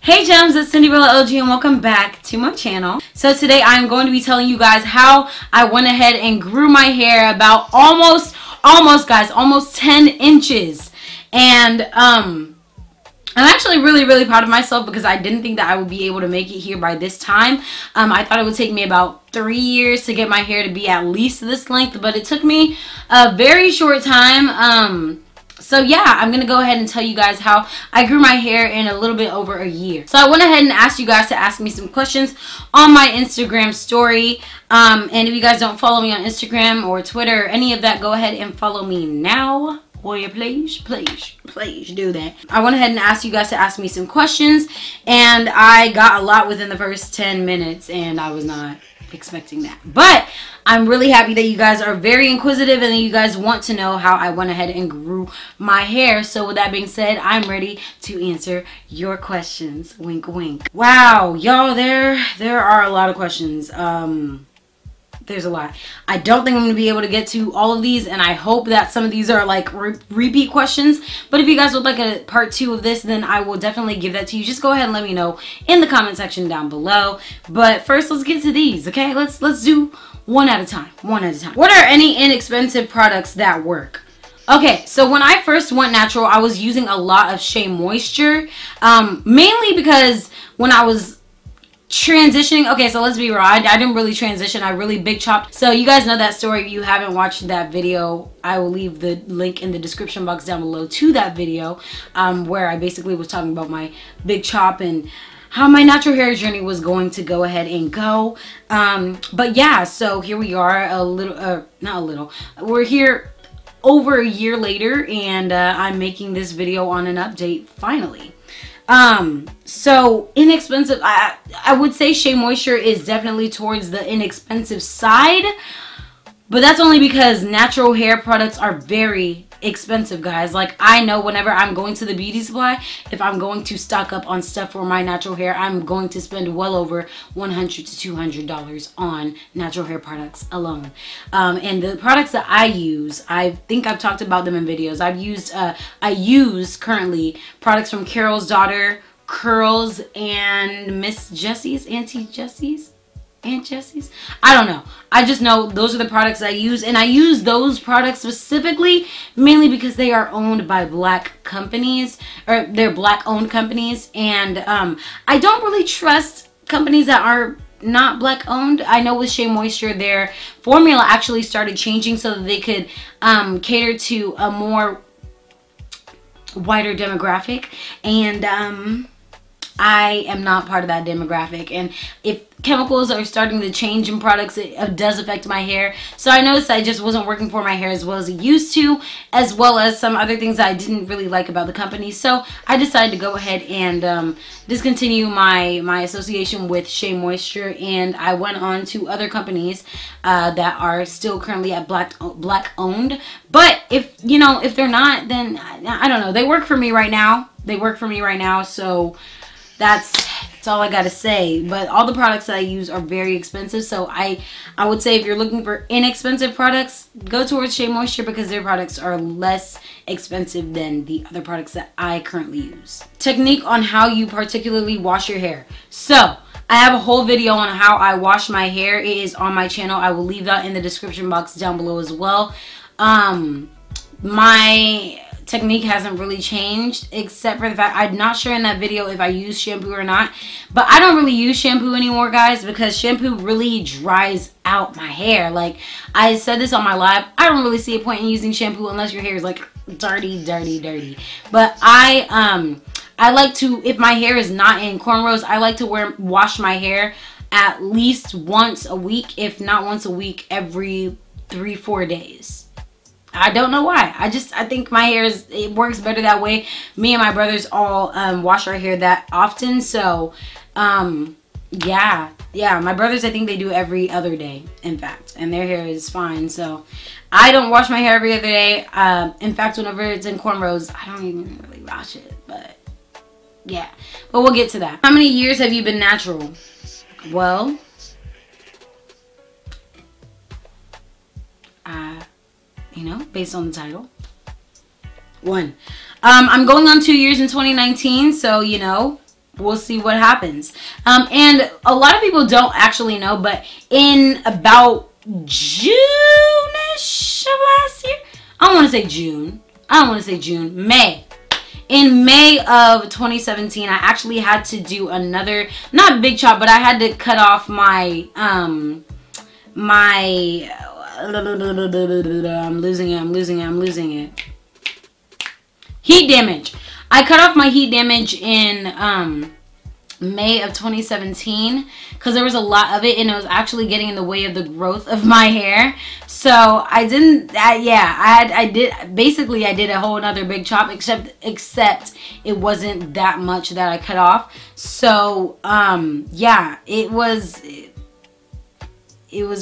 Hey gems, it's Cinderella LG and welcome back to my channel. So today I'm going to be telling you guys how I went ahead and grew my hair about almost 10 inches. And I'm actually really proud of myself because I didn't think that I would be able to make it here by this time. I thought it would take me about 3 years to get my hair to be at least this length, but it took me a very short time. So yeah, I'm going to go ahead and tell you guys how I grew my hair in a little bit over a year. So I went ahead and asked you guys to ask me some questions on my Instagram story. And if you guys don't follow me on Instagram or Twitter or any of that, go ahead and follow me now. Will you please do that. I went ahead and asked you guys to ask me some questions, and I got a lot within the first 10 minutes, and I was not expecting that. But I'm really happy that you guys are very inquisitive and that you guys want to know how I went ahead and grew my hair. So with that being said, I'm ready to answer your questions. Wink wink. Wow, y'all, there are a lot of questions. There's a lot. I don't think I'm going to be able to get to all of these, and I hope that some of these are like repeat questions. But if you guys would like a part 2 of this, then I will definitely give that to you. Just go ahead and let me know in the comment section down below. But first, let's get to these, okay? Let's do one at a time. What are any inexpensive products that work? Okay, so when I first went natural, I was using a lot of Shea Moisture, mainly because when I was transitioning, okay, so let's be real, I didn't really transition, I really big chopped. So you guys know that story. If you haven't watched that video, I will leave the link in the description box down below to that video, where I basically was talking about my big chop and how my natural hair journey was going to go ahead and go. But yeah, so here we are, we're here over a year later, and I'm making this video on an update finally. So inexpensive, I would say Shea Moisture is definitely towards the inexpensive side, but that's only because natural hair products are very expensive, guys. Like, I know whenever I'm going to the beauty supply, if I'm going to stock up on stuff for my natural hair, I'm going to spend well over $100 to $200 on natural hair products alone. And the products that I use, I think I've talked about them in videos. I use currently products from Carol's Daughter, Curls, and Miss Jessie's, Aunt Jessie's. I don't know. I just know those are the products I use, and I use those products specifically mainly because they are owned by black companies, or they're black owned companies, and I don't really trust companies that are not black owned. I know with Shea Moisture, their formula actually started changing so that they could cater to a more wider demographic, and I am not part of that demographic, and if chemicals are starting to change in products, it does affect my hair. So I noticed that it just wasn't working for my hair as well as it used to, as well as some other things that I didn't really like about the company. So I decided to go ahead and discontinue my association with Shea Moisture, and I went on to other companies that are still currently at black owned. But if they're not, then I don't know. They work for me right now. So that's all I gotta say. But all the products that I use are very expensive, so I would say if you're looking for inexpensive products, go towards Shea Moisture because their products are less expensive than the other products that I currently use. Technique on how you particularly wash your hair. So I have a whole video on how I wash my hair. It is on my channel. I will leave that in the description box down below as well. My technique hasn't really changed, except for the fact I'm not sure in that video if I use shampoo or not, but I don't really use shampoo anymore, guys, because shampoo really dries out my hair. Like I said this on my live, I don't really see a point in using shampoo unless your hair is like dirty. But I like to, if my hair is not in cornrows, I like to wash my hair at least once a week, if not once a week, every 3-4 days. I don't know why. I think my hair it works better that way. Me and my brothers all wash our hair that often. So yeah, my brothers, I think they do every other day, in fact, and their hair is fine. So I don't wash my hair every other day. In fact, whenever it's in cornrows, I don't even really wash it. But yeah, but we'll get to that. How many years have you been natural? Well, based on the title, 1. I'm going on 2 years in 2019, so we'll see what happens. And a lot of people don't actually know, but in about June-ish of last year, I don't want to say June. May. In May of 2017, I actually had to do another, not big chop, but I had to cut off my, I'm losing it. Heat damage. I cut off my heat damage in, May of 2017 because there was a lot of it and it was actually getting in the way of the growth of my hair. So I did a whole other big chop, except it wasn't that much that I cut off. So yeah, it was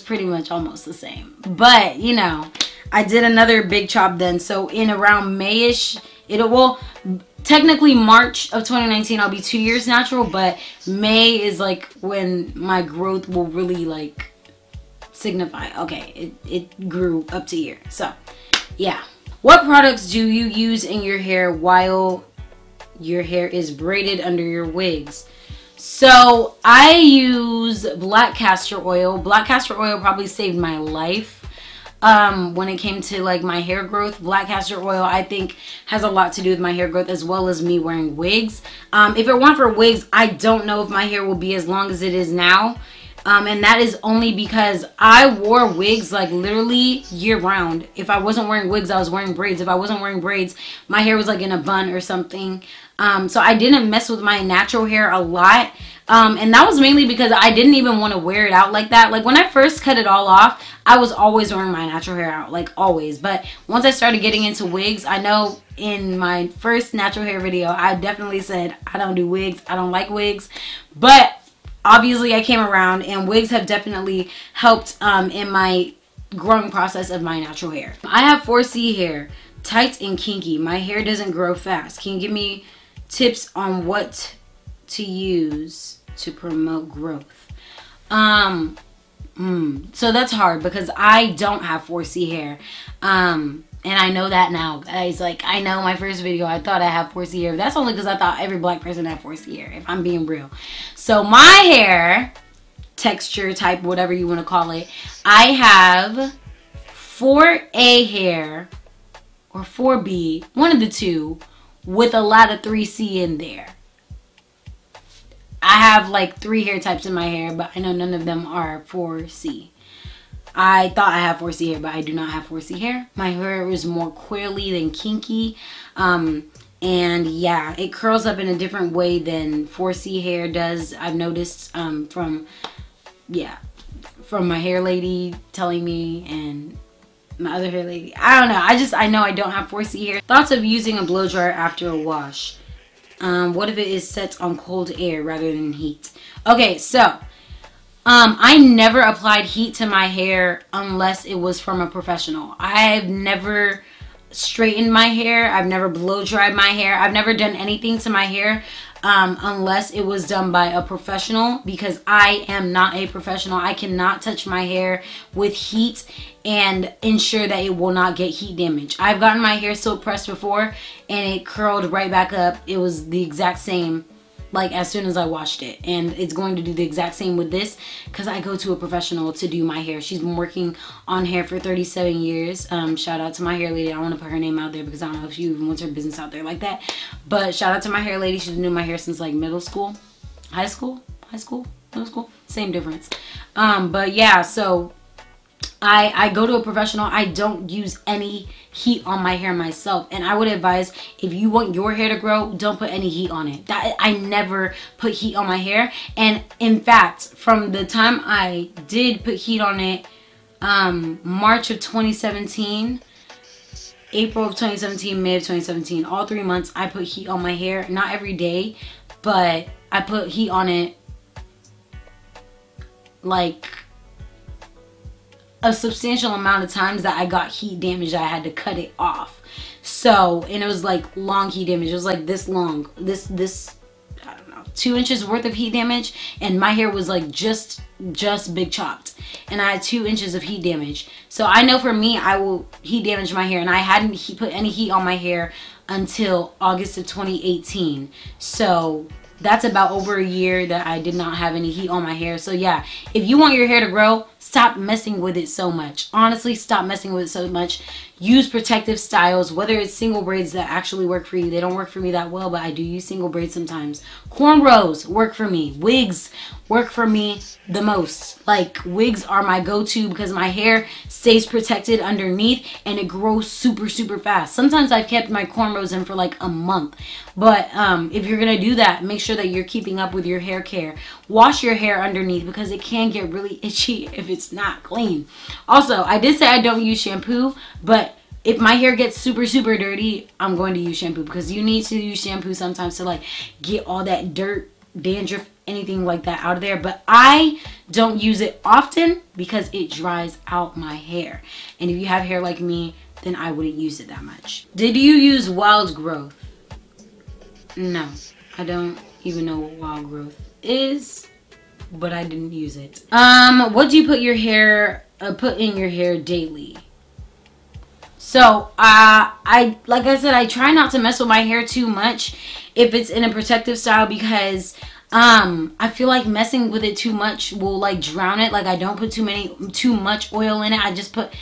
pretty much almost the same, but you know, I did another big chop then. So in around Mayish, technically March of 2019 I'll be 2 years natural, but May is like when my growth will really like signify, okay, it grew up to here. So yeah. What products do you use in your hair while your hair is braided under your wigs? So I use black castor oil. Black castor oil probably saved my life. When it came to like my hair growth. Black castor oil, I think, has a lot to do with my hair growth as well as me wearing wigs. If it weren't for wigs, I don't know if my hair will be as long as it is now. And that is only because I wore wigs like literally year round. If I wasn't wearing wigs, I was wearing braids. If I wasn't wearing braids, my hair was like in a bun or something. So I didn't mess with my natural hair a lot. And that was mainly because I didn't even want to wear it out like that. Like when I first cut it all off, I was always wearing my natural hair out, like always. But once I started getting into wigs, I know in my first natural hair video, I definitely said I don't do wigs. I don't like wigs. But obviously I came around and wigs have definitely helped in my growing process of my natural hair. I have 4C hair, tight and kinky. My hair doesn't grow fast. Can you give me tips on what to use to promote growth? So that's hard because I don't have 4C hair. And I know that now, guys. Like, I know my first video, I thought I had 4C hair. That's only because I thought every black person had 4C hair, if I'm being real. So my hair, texture, type, whatever you want to call it, I have 4A hair or 4B, one of the two, with a lot of 3C in there. I have like 3 hair types in my hair, but I know none of them are 4C. I thought I had 4C hair, but I do not have 4C hair. My hair is more coily than kinky. And yeah, it curls up in a different way than 4C hair does. I've noticed from my hair lady telling me and my other hair lady. I don't know. I know I don't have 4C hair. Thoughts of using a blow dryer after a wash. What if it is set on cold air rather than heat? Okay, so I never applied heat to my hair unless it was from a professional. I've never straightened my hair. I've never blow dried my hair. I've never done anything to my hair unless it was done by a professional, because I am not a professional. I cannot touch my hair with heat and ensure that it will not get heat damage. I've gotten my hair silk pressed before and it curled right back up. It was the exact same like as soon as I washed it, and it's going to do the exact same with this because I go to a professional to do my hair. She's been working on hair for 37 years. Shout out to my hair lady. I don't want to put her name out there because I don't know if she even wants her business out there like that, but shout out to my hair lady. She's been doing my hair since like middle school, middle school, same difference. But yeah, so I go to a professional. I don't use any heat on my hair myself, and I would advise, if you want your hair to grow, don't put any heat on it. I never put heat on my hair, and in fact, from the time I did put heat on it, March of 2017, April of 2017, May of 2017, all 3 months I put heat on my hair. Not every day, but I put heat on it like a substantial amount of times that I got heat damage that I had to cut it off. So, and it was like long heat damage. It was like this long, this I don't know, 2 inches worth of heat damage, and my hair was like just big chopped, and I had 2 inches of heat damage. So I know for me, I will heat damage my hair, and I hadn't put any heat on my hair until August of 2018. So that's about over a year that I did not have any heat on my hair. So yeah, if you want your hair to grow, stop messing with it so much. Honestly, stop messing with it so much. Use protective styles, whether it's single braids that actually work for you. They don't work for me that well, but I do use single braids sometimes. Cornrows work for me. Wigs work for me the most. Like, wigs are my go-to because my hair stays protected underneath and it grows super, super fast. Sometimes I've kept my cornrows in for like a month. But if you're going to do that, make sure that you're keeping up with your hair care. Wash your hair underneath because it can get really itchy if it's not clean. Also, I did say I don't use shampoo, but if my hair gets super, super dirty, I'm going to use shampoo because you need to use shampoo sometimes to like get all that dirt, dandruff, anything like that out of there. But I don't use it often because it dries out my hair. And if you have hair like me, then I wouldn't use it that much. Did you use wild growth? No, I don't even know what wild growth is, but I didn't use it. What do you put in your hair daily? So like I said, I try not to mess with my hair too much if it's in a protective style because I feel like messing with it too much will like drown it. Like, I don't put too much oil in it. I just put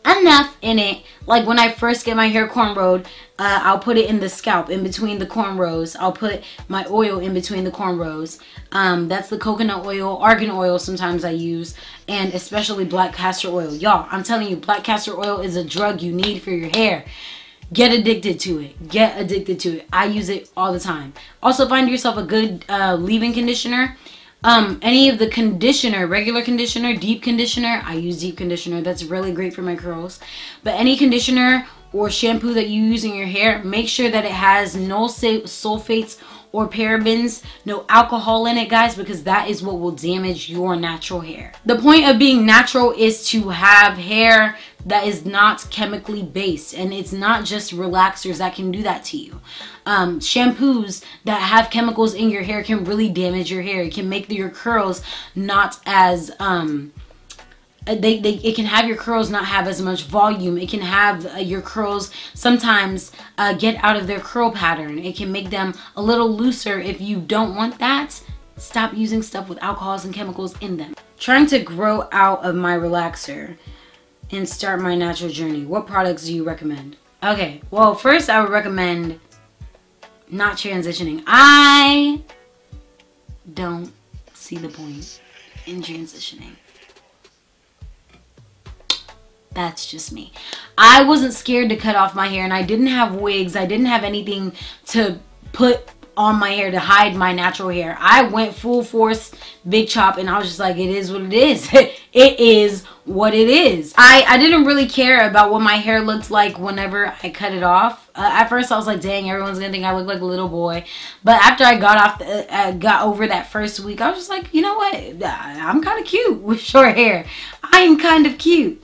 enough in it. Like, when I first get my hair cornrowed, I'll put it in the scalp, in between the cornrows. I'll put my oil in between the cornrows. That's the coconut oil, argan oil sometimes I use, and especially black castor oil. Y'all, I'm telling you, black castor oil is a drug you need for your hair. Get addicted to it. Get addicted to it. I use it all the time. Also, find yourself a good leave-in conditioner. Any of the conditioner, regular conditioner, deep conditioner, I use deep conditioner. That's really great for my curls. But any conditioner or shampoo that you use in your hair, make sure that it has no sulfates or parabens, no alcohol in it, guys, because that is what will damage your natural hair. The point of being natural is to have hair that is not chemically based, and it's not just relaxers that can do that to you. Shampoos that have chemicals in your hair can really damage your hair. It can make your curls not as it can have your curls not have as much volume. It can have your curls sometimes get out of their curl pattern. It can make them a little looser. If you don't want that, stop using stuff with alcohols and chemicals in them. Trying to grow out of my relaxer and start my natural journey. What products do you recommend? Okay, well, first I would recommend not transitioning. I don't see the point in transitioning. That's just me. I wasn't scared to cut off my hair, and I didn't have wigs. I didn't have anything to put on my hair to hide my natural hair. I went full force, big chop, and I was just like, it is what it is. It is what it is. I didn't really care about what my hair looked like whenever I cut it off. At first I was like, dang, everyone's gonna think I look like a little boy. But after I got over that first week, I was just like, you know what? I'm kind of cute with short hair. I am kind of cute.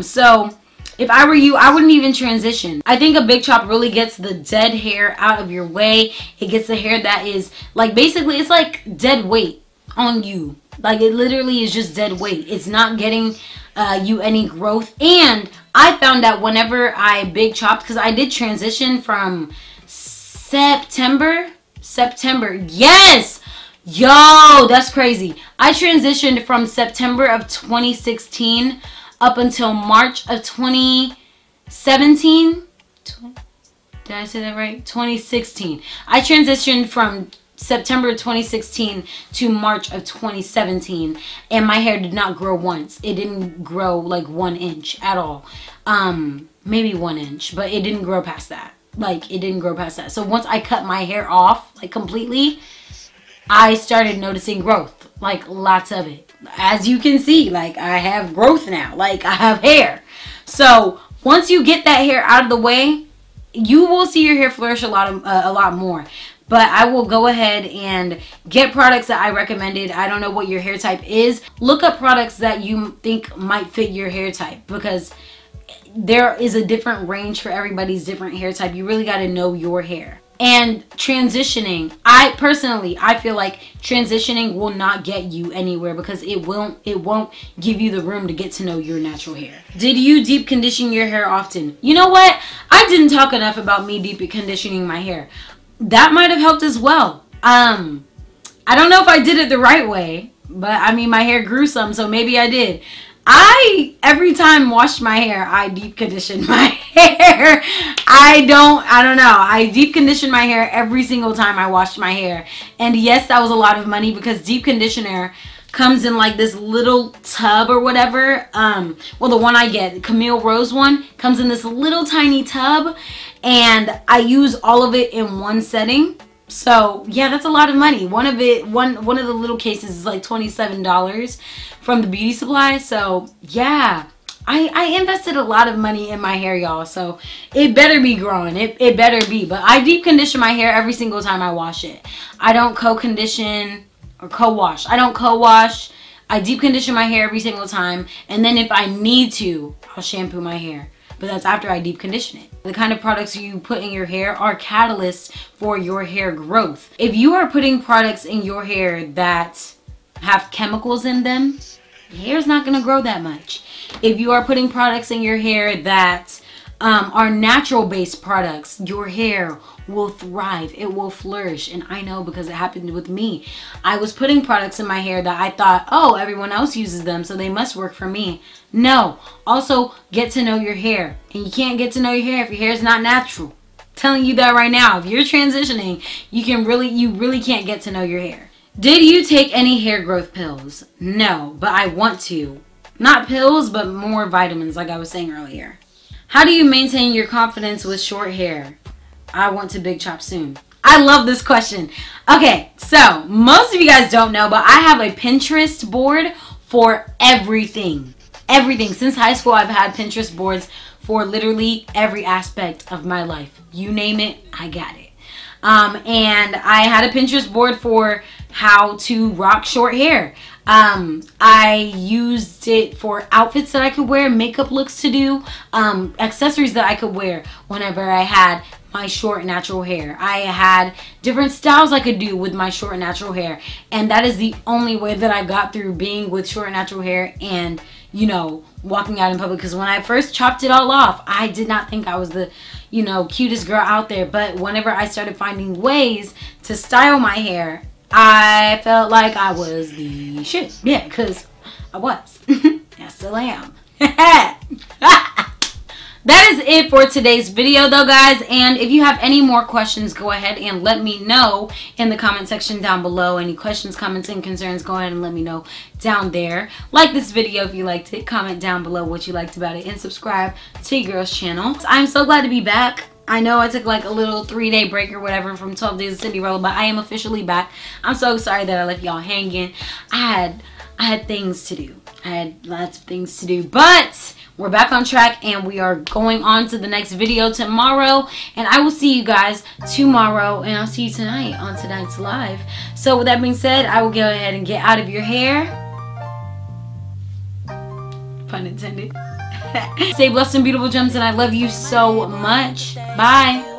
So if I were you, I wouldn't even transition. I think a big chop really gets the dead hair out of your way. It gets the hair that is like, basically it's like dead weight on you. Like, it literally is just dead weight. It's not getting you any growth. And I found that whenever I big chopped, because I did transition from September. Yes! Yo, that's crazy. I transitioned from September of 2016 up until March of 2017. Did I say that right? 2016. I transitioned from September 2016 to March of 2017, and my hair did not grow once. It didn't grow like 1 inch at all. Maybe 1 inch, but it didn't grow past that. Like, it didn't grow past that. So once I cut my hair off, like, completely, I started noticing growth, like lots of it. As you can see, like, I have growth now, like I have hair. So once you get that hair out of the way, you will see your hair flourish a lot more. But I will go ahead and get products that I recommended. I don't know what your hair type is. Look up products that you think might fit your hair type, because there is a different range for everybody's different hair type. You really got to know your hair. And transitioning, I feel like transitioning will not get you anywhere, because it won't give you the room to get to know your natural hair. Did you deep condition your hair often? You know what? I didn't talk enough about me deep conditioning my hair. That might have helped as well. I don't know if I did it the right way, but I mean, my hair grew some, so maybe I did. Every time washed my hair, I deep conditioned my hair. I don't know. I deep conditioned my hair every single time I washed my hair. And yes, that was a lot of money because deep conditioner comes in like this little tub or whatever. Well, the one I get, Camille Rose one, comes in this little tiny tub, and I use all of it in one setting. So yeah, that's a lot of money. One of the little cases is like $27 from the beauty supply. So yeah, I invested a lot of money in my hair, y'all. So it better be growing. It better be. But I deep condition my hair every single time I wash it. I don't co-condition or co-wash. I don't co-wash. I deep condition my hair every single time. And then if I need to, I'll shampoo my hair. But that's after I deep condition it. The kind of products you put in your hair are catalysts for your hair growth. If you are putting products in your hair that have chemicals in them, your hair's not going to grow that much. If you are putting products in your hair that are natural based products, your hair will thrive. It will flourish. And I know because it happened with me. I was putting products in my hair that I thought, oh, everyone else uses them, so they must work for me. No. Also, get to know your hair. And you can't get to know your hair if your hair is not natural. I'm telling you that right now. If you're transitioning, you really can't get to know your hair. Did you take any hair growth pills? No, but I want to. Not pills, but more vitamins like I was saying earlier. How do you maintain your confidence with short hair? I want to big chop soon. I love this question. Okay, so most of you guys don't know, but I have a Pinterest board for everything. Everything. Since high school, I've had Pinterest boards for literally every aspect of my life. You name it, I got it. And I had a Pinterest board for how to rock short hair. I used it for outfits that I could wear, makeup looks to do, accessories that I could wear whenever I had my short natural hair. I had different styles I could do with my short natural hair, and that is the only way that I got through being with short natural hair and, you know, walking out in public. Because when I first chopped it all off, I did not think I was the, you know, cutest girl out there. But whenever I started finding ways to style my hair, I felt like I was the shit. Yeah, because I was. I still am. That is it for today's video though, guys. And if you have any more questions, go ahead and let me know in the comment section down below. Any questions, comments, and concerns, go ahead and let me know down there. Like this video if you liked it. Comment down below what you liked about it. And subscribe to your girl's channel. I'm so glad to be back. I know I took like a little 3-day break or whatever from 12 Days of Cinderella, but I am officially back. I'm so sorry that I left y'all hanging. I had things to do. I had lots of things to do, but we're back on track and we are going on to the next video tomorrow. And I will see you guys tomorrow, and I'll see you tonight on tonight's live. So with that being said, I will go ahead and get out of your hair. Pun intended. Stay blessed and beautiful gems, and I love you so much. Bye.